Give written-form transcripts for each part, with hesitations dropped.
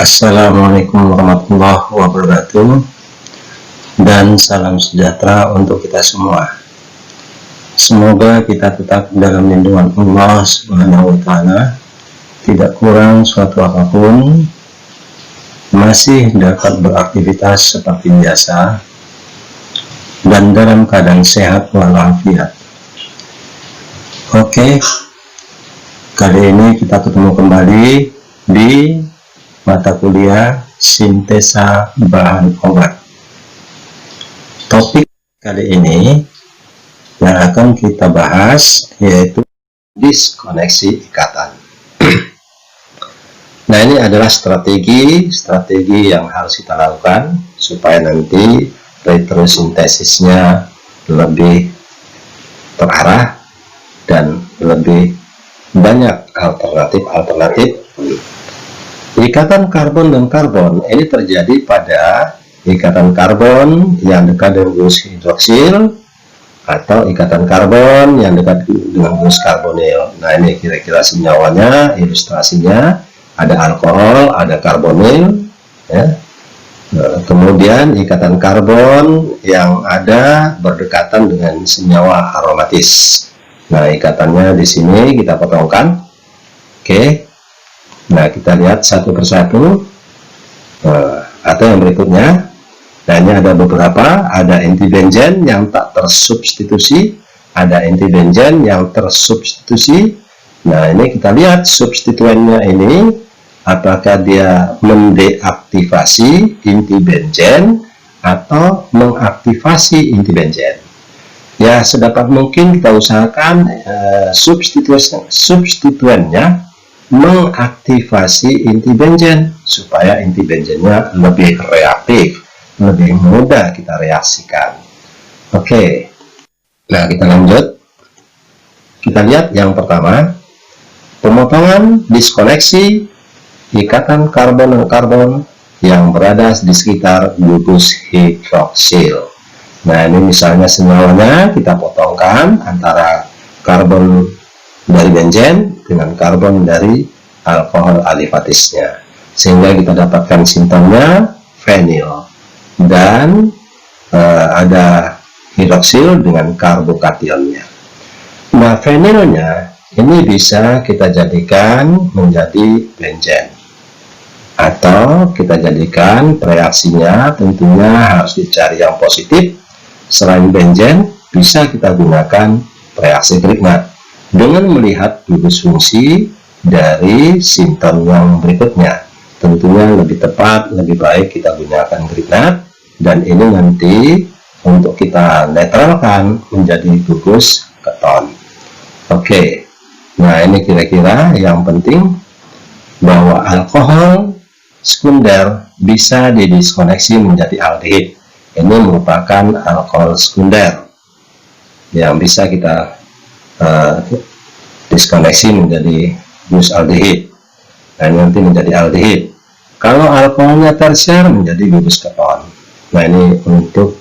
Assalamualaikum warahmatullahi wabarakatuh, dan salam sejahtera untuk kita semua. Semoga kita tetap dalam lindungan Allah Subhanahu wa Ta'ala, tidak kurang suatu apapun, masih dapat beraktivitas seperti biasa, dan dalam keadaan sehat walafiat. Oke, kali ini kita ketemu kembali di mata kuliah sintesa bahan obat. Topik kali ini yang akan kita bahas yaitu diskoneksi ikatan. Nah, ini adalah strategi yang harus kita lakukan supaya nanti retrosintesisnya lebih terarah dan lebih banyak alternatif. Ikatan karbon dan karbon ini terjadi pada ikatan karbon yang dekat dengan gulus hidroksil atau ikatan karbon yang dekat dengan gulus karbonil. Nah, ini kira-kira senyawanya, ilustrasinya ada alkohol, ada karbonil, ya. Kemudian ikatan karbon yang ada berdekatan dengan senyawa aromatis. Nah, ikatannya di sini kita potongkan. Oke. Nah, kita lihat satu persatu atau yang berikutnya. Nah, ini ada beberapa, ada inti benzen yang tak tersubstitusi, ada inti benzen yang tersubstitusi. Nah, ini kita lihat substituennya ini, apakah dia mendeaktivasi inti benzen atau mengaktifasi inti benzen. Ya, sedapat mungkin kita usahakan substituennya mengaktifasi inti benzen supaya inti benzennya lebih reaktif, lebih mudah kita reaksikan. Oke, nah kita lanjut. Kita lihat yang pertama, pemotongan diskoneksi ikatan karbon dan karbon yang berada di sekitar gulus hidroksil. Nah, ini misalnya senyawanya kita potongkan antara karbon dari benzen dengan karbon dari alkohol alifatisnya, sehingga kita dapatkan sintonnya fenil dan ada hidroksil dengan karbokationnya. Nah, fenilnya ini bisa kita jadikan menjadi benzen atau kita jadikan reaksinya tentunya harus dicari yang positif. Selain benzen bisa kita gunakan reaksi Grignard dengan melihat gulus fungsi dari sinton yang berikutnya. Tentunya lebih tepat, lebih baik kita gunakan Grignard, dan ini nanti untuk kita netralkan menjadi gugus keton. Oke, nah ini kira-kira yang penting bahwa alkohol sekunder bisa didiskoneksi menjadi aldehid. Ini merupakan alkohol sekunder yang bisa kita diskoneksi menjadi gulus aldehid, dan nanti menjadi aldehid. Kalau alkoholnya tersier menjadi gulus keton. Nah, ini untuk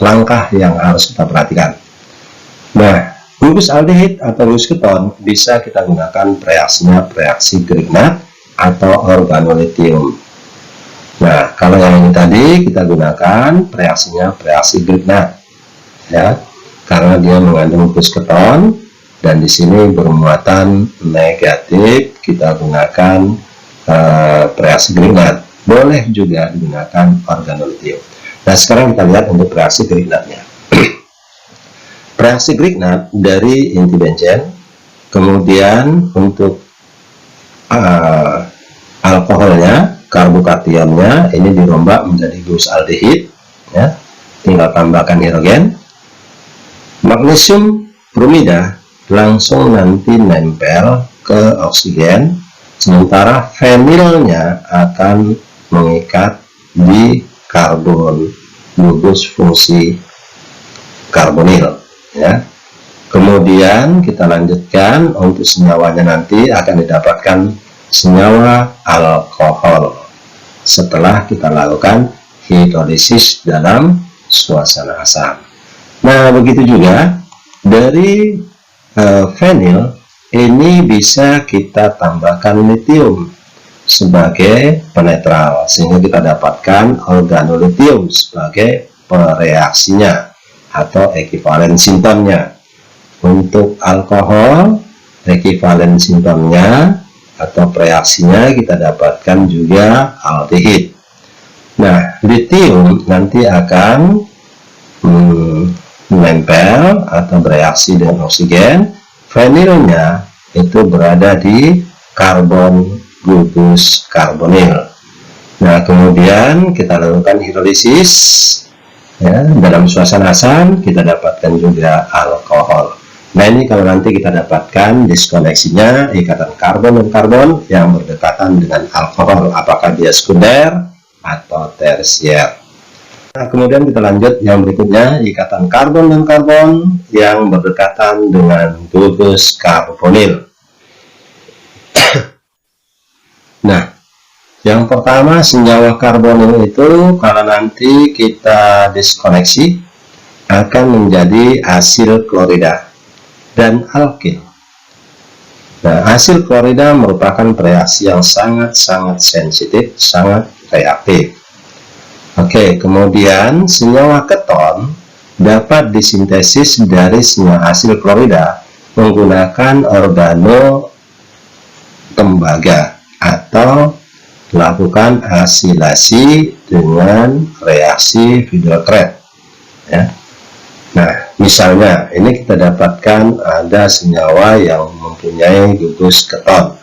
langkah yang harus kita perhatikan. Nah, gulus aldehid atau gulus keton bisa kita gunakan reaksinya reaksi Grignard atau organolitium. Nah, kalau yang ini tadi kita gunakan reaksinya reaksi Grignard, ya, karena dia mengandung gulus keton dan di sini bermuatan negatif, kita gunakan reaksi Grignard. Boleh juga digunakan organolitium. Nah, sekarang kita lihat untuk reaksi Grignardnya. Reaksi Grignard dari inti benzen, kemudian untuk alkoholnya, karbokationnya ini dirombak menjadi gulus aldehid, ya, tinggal tambahkan hidrogen. Magnesium bromida langsung nanti nempel ke oksigen, sementara fenilnya akan mengikat di karbon gugus fungsi karbonil, ya. Kemudian kita lanjutkan untuk senyawanya, nanti akan didapatkan senyawa alkohol setelah kita lakukan hidrolisis dalam suasana asam. Nah, begitu juga dari fenil ini bisa kita tambahkan litium sebagai penetral, sehingga kita dapatkan organolitium sebagai pereaksinya atau ekivalen sintonnya. Untuk alkohol, ekivalen sintonnya atau preaksinya kita dapatkan juga aldehid. Nah, litium nanti akan menempel atau bereaksi dengan oksigen. Fenilnya itu berada di karbon gugus karbonil. Nah, kemudian kita lakukan hidrolisis, ya, dalam suasana asam kita dapatkan juga alkohol. Nah, ini kalau nanti kita dapatkan diskoneksinya ikatan karbon dan karbon yang berdekatan dengan alkohol, apakah dia sekunder atau tersier. Nah, kemudian kita lanjut yang berikutnya, ikatan karbon dan karbon yang berdekatan dengan gugus karbonil. Nah, yang pertama senyawa karbonil itu kalau nanti kita diskoneksi akan menjadi asil klorida dan alkil. Nah, asil klorida merupakan reaksi yang sangat-sangat sensitif, sangat reaktif. Oke, kemudian senyawa keton dapat disintesis dari senyawa asil klorida menggunakan organotembaga atau lakukan asilasi dengan reaksi Friedel-Crafts, ya. Nah, misalnya ini kita dapatkan ada senyawa yang mempunyai gugus keton.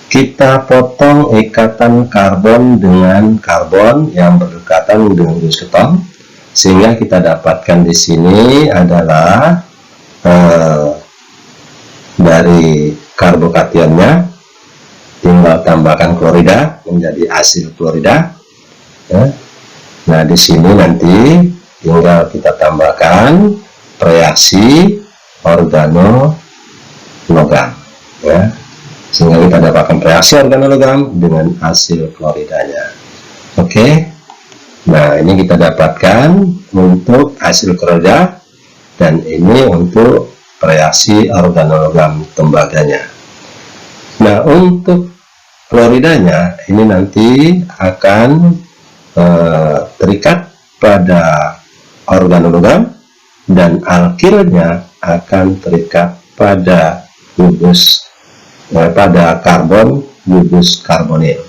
Kita potong ikatan karbon dengan karbon yang berdekatan dengan gugus keton, sehingga kita dapatkan di sini adalah dari karbokationnya, tinggal tambahkan klorida menjadi asil klorida, ya. Nah, di sini nanti tinggal kita tambahkan reaksi organologam, ya, sehingga kita dapatkan reaksi organologam dengan asil kloridanya. Oke, nah ini kita dapatkan untuk asil klorida dan ini untuk reaksi organologam tembaganya. Nah, untuk kloridanya ini nanti akan terikat pada organologam dan alkilnya akan terikat pada gugus pada karbon gugus karbonil,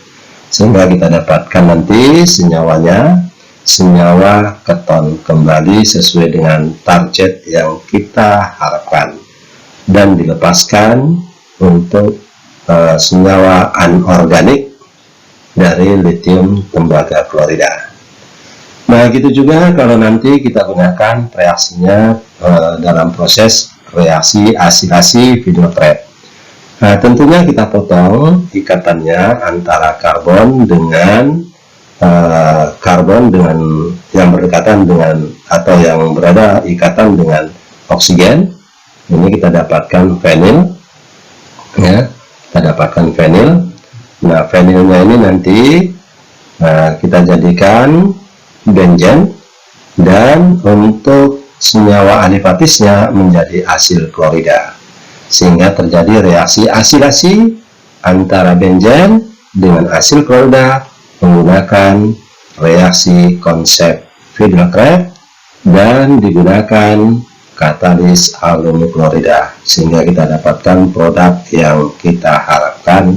sehingga kita dapatkan nanti senyawanya senyawa keton kembali sesuai dengan target yang kita harapkan dan dilepaskan untuk senyawa anorganik dari litium tembaga klorida. Nah, gitu juga kalau nanti kita gunakan reaksinya dalam proses reaksi asilasi Friedel-Crafts. Nah, tentunya kita potong ikatannya antara karbon dengan yang berdekatan dengan atau yang berada ikatan dengan oksigen. Ini kita dapatkan fenil, ya. Kita dapatkan fenil. Nah, fenilnya ini nanti kita jadikan benzen, dan untuk senyawa alifatisnya menjadi asil klorida, sehingga terjadi reaksi asilasi antara benzen dengan asil klorida menggunakan reaksi konsep Friedel-Crafts dan digunakan katalis alumni klorida, sehingga kita dapatkan produk yang kita harapkan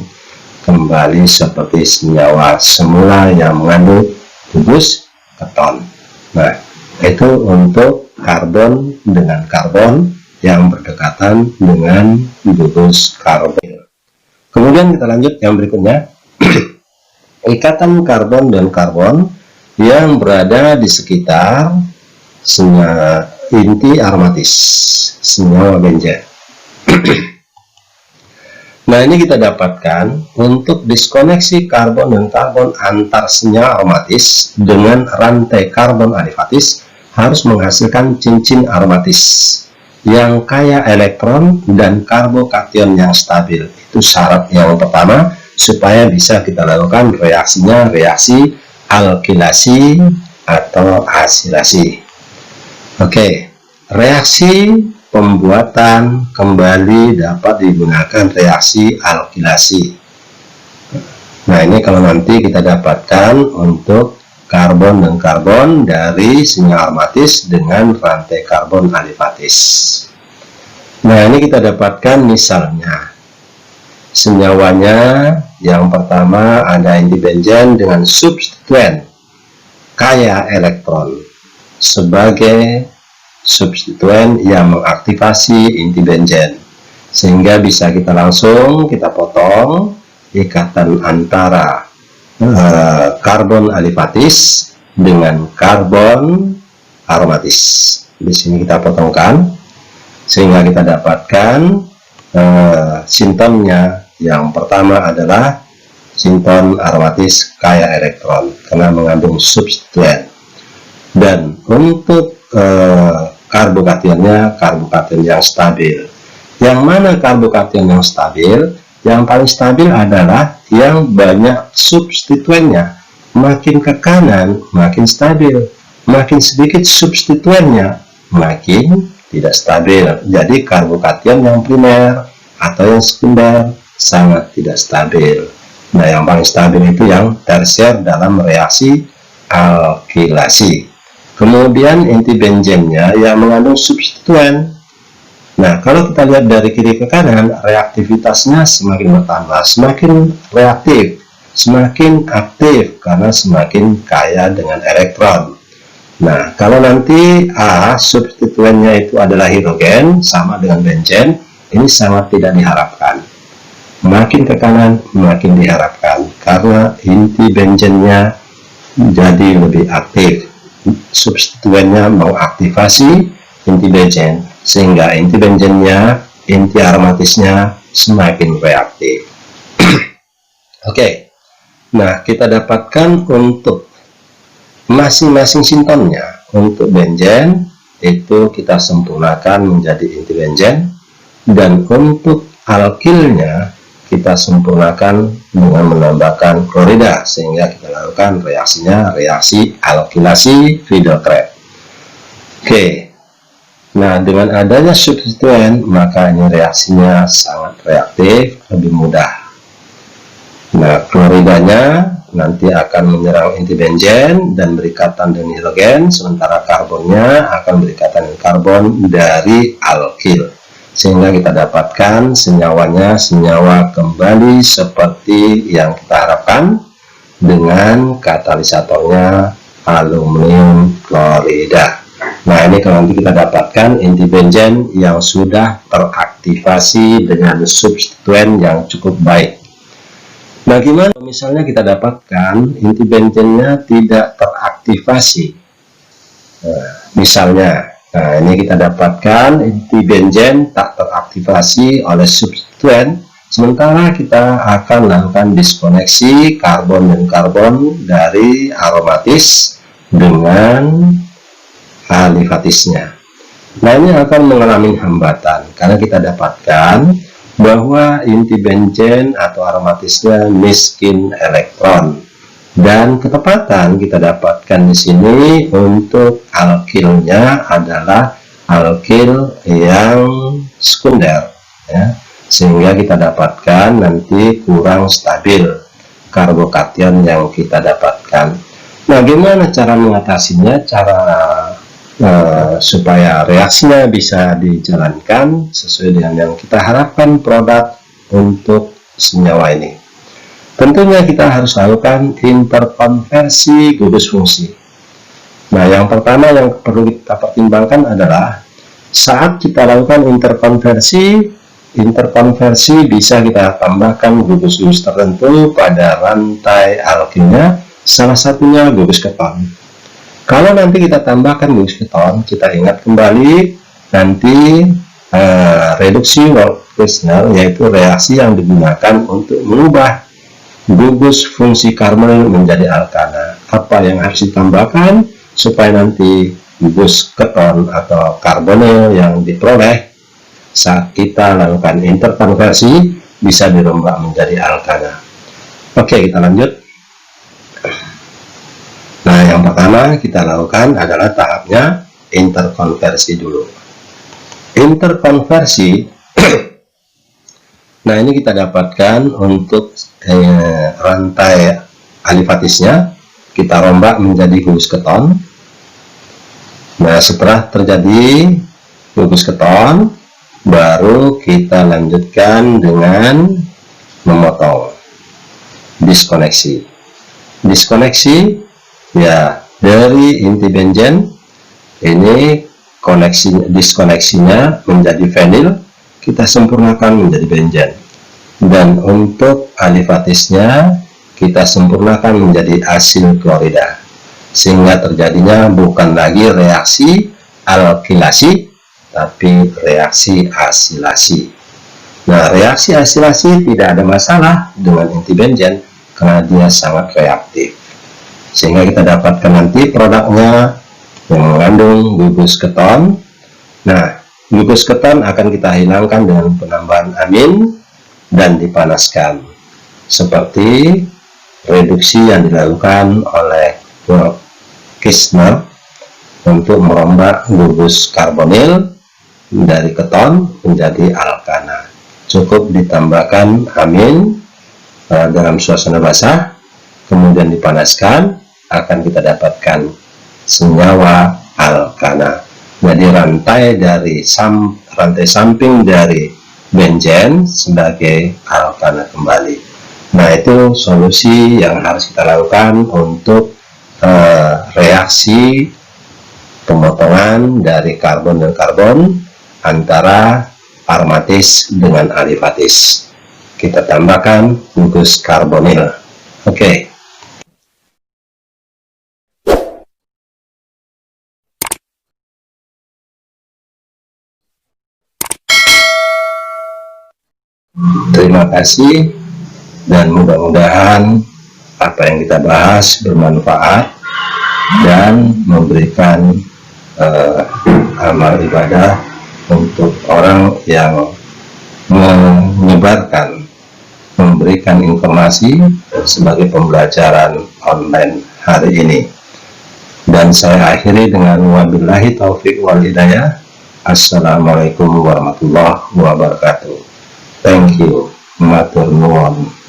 kembali seperti senyawa semula yang mengandung gugus keton. Nah, itu untuk karbon dengan karbon yang berdekatan dengan gugus karbonil. Kemudian kita lanjut yang berikutnya, ikatan karbon dan karbon yang berada di sekitar senyawa inti aromatis, senyawa benzen. Nah, ini kita dapatkan untuk diskoneksi karbon dan karbon antar senyawa aromatis dengan rantai karbon alifatis harus menghasilkan cincin aromatis yang kaya elektron dan karbokation yang stabil. Itu syarat yang pertama supaya bisa kita lakukan reaksinya reaksi alkilasi atau asilasi. Oke, reaksi pembuatan kembali dapat digunakan reaksi alkilasi. Nah, ini kalau nanti kita dapatkan untuk karbon dan karbon dari senyawa aromatis dengan rantai karbon alifatis. Nah, ini kita dapatkan misalnya senyawanya. Yang pertama ada inti benzen dengan substituen kaya elektron sebagai substituen yang mengaktifasi inti benzen, sehingga bisa kita langsung kita potong ikatan antara karbon alifatis dengan karbon aromatis. Di sini kita potongkan sehingga kita dapatkan sintonnya. Yang pertama adalah sinton aromatis kaya elektron karena mengandung substituen. Dan untuk karbokationnya karbokation yang stabil. Yang mana karbokation yang stabil? Yang paling stabil adalah yang banyak substituennya. Makin ke kanan makin stabil, makin sedikit substituennya makin tidak stabil. Jadi karbokation yang primer atau yang sekunder sangat tidak stabil. Nah, yang paling stabil itu yang tersier dalam reaksi alkilasi. Kemudian inti benzennya yang mengandung substituen. Nah, kalau kita lihat dari kiri ke kanan, reaktivitasnya semakin bertambah, semakin reaktif, semakin aktif karena semakin kaya dengan elektron. Nah, kalau nanti A substituennya itu adalah hidrogen sama dengan benzen, ini sangat tidak diharapkan. Makin ke kanan makin diharapkan karena inti benzennya jadi lebih aktif. Substituennya mau aktivasi inti benzen sehingga inti benzennya, inti aromatisnya semakin reaktif. Oke. Nah, kita dapatkan untuk masing-masing sintonnya. Untuk benzen itu kita sempurnakan menjadi inti benzen, dan untuk alkilnya kita sempurnakan dengan menambahkan klorida sehingga kita lakukan reaksinya reaksi alkilasi Friedel-Crafts. Oke. Nah, dengan adanya substituen maka ini reaksinya sangat reaktif, lebih mudah. Nah, kloridanya nanti akan menyerang inti benzen dan berikatan dengan hidrogen, sementara karbonnya akan berikatan dengan karbon dari alkil. Sehingga kita dapatkan senyawanya senyawa kembali seperti yang kita harapkan dengan katalisatornya aluminium klorida. Nah, ini kalau nanti kita dapatkan inti benzen yang sudah teraktivasi dengan substituen yang cukup baik. Nah, gimana misalnya kita dapatkan inti benzennya tidak teraktivasi? Misalnya, nah ini kita dapatkan inti benzen tak teraktivasi oleh substituen, sementara kita akan lakukan diskoneksi karbon dan karbon dari aromatis dengan alifatisnya. Nah, ini akan mengalami hambatan karena kita dapatkan bahwa inti benzen atau aromatisnya miskin elektron. Dan ketepatan kita dapatkan di sini untuk alkilnya adalah alkil yang sekunder, ya, sehingga kita dapatkan nanti kurang stabil karbokation yang kita dapatkan. Nah, gimana cara mengatasinya? Cara supaya reaksinya bisa dijalankan sesuai dengan yang kita harapkan produk untuk senyawa ini. Tentunya kita harus lakukan interkonversi gugus fungsi. Nah, yang pertama yang perlu kita pertimbangkan adalah saat kita lakukan interkonversi bisa kita tambahkan gugus-gugus tertentu pada rantai alkilnya, salah satunya gugus keton. Kalau nanti kita tambahkan gugus keton, kita ingat kembali nanti reduksi Wolff-Fresnel, yaitu reaksi yang digunakan untuk mengubah gugus fungsi karbonil menjadi alkana. Apa yang harus ditambahkan supaya nanti gugus keton atau karbonil yang diperoleh saat kita lakukan interkonversi bisa dirombak menjadi alkana. Oke, kita lanjut. Nah, yang pertama kita lakukan adalah tahapnya interkonversi dulu. Interkonversi Nah, ini kita dapatkan untuk rantai alifatisnya. Kita rombak menjadi gugus keton. Nah, setelah terjadi gugus keton, baru kita lanjutkan dengan memotong, diskoneksi. Diskoneksi ya dari inti benzen, ini diskoneksinya menjadi vinil, kita sempurnakan menjadi benzen. Dan untuk alifatisnya kita sempurnakan menjadi asil klorida, sehingga terjadinya bukan lagi reaksi alkilasi tapi reaksi asilasi. Nah, reaksi asilasi tidak ada masalah dengan inti benzen karena dia sangat reaktif, sehingga kita dapatkan nanti produknya yang mengandung gugus keton. Nah, gugus keton akan kita hilangkan dengan penambahan amin dan dipanaskan, seperti reduksi yang dilakukan oleh Kirchner untuk merombak gugus karbonil dari keton menjadi alkana. Cukup ditambahkan amin dalam suasana basah, kemudian dipanaskan, akan kita dapatkan senyawa alkana. Jadi rantai samping dari benzen sebagai alkana kembali. Nah, itu solusi yang harus kita lakukan untuk reaksi pemotongan dari karbon dan karbon antara aromatis dengan alifatis. Kita tambahkan gugus karbonil. Oke. Terima kasih, dan mudah-mudahan apa yang kita bahas bermanfaat dan memberikan amal ibadah untuk orang yang memberikan informasi sebagai pembelajaran online hari ini. Dan saya akhiri dengan wabillahi taufik wal hidayah. Assalamualaikum warahmatullahi wabarakatuh. Thank you. Matur nuwun.